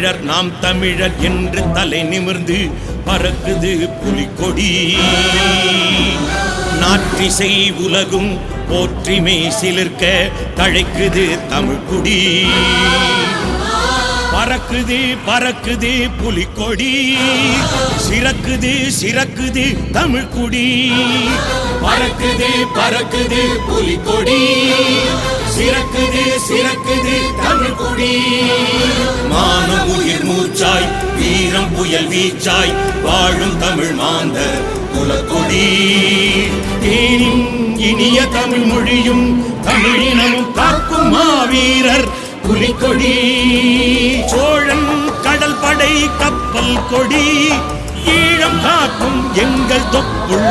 தமிழர் நாம் தமிழர் என்று தலை நிமிர்ந்து பறக்குது புலிக்கொடி. நாற்றிசை உலகும் போற்றிமை சிலிர்க்க தழைக்குது தமிழ்குடி. பறக்குது பறக்குது புலிக்கொடி, சிறக்குது சிறக்குது தமிழ்குடி. பறக்குது பறக்குது புலிக்கொடி, சிறக்குது சிறக்குது தமிழ்குடி. மானம் உயிர் மூச்சாய் வீரம் புயல் வீச்சாய் வாழும் தமிழ் மாந்தர் குலக்கொடி. தேனின் இனிய தமிழ் மொழியும் தமிழினமும் காக்கும் மாவீரர் புலிக்கொடி. சோழன் கடல் படை கப்பல் கொடி, ஈழம் காக்கும் எங்கள் தொப்புள்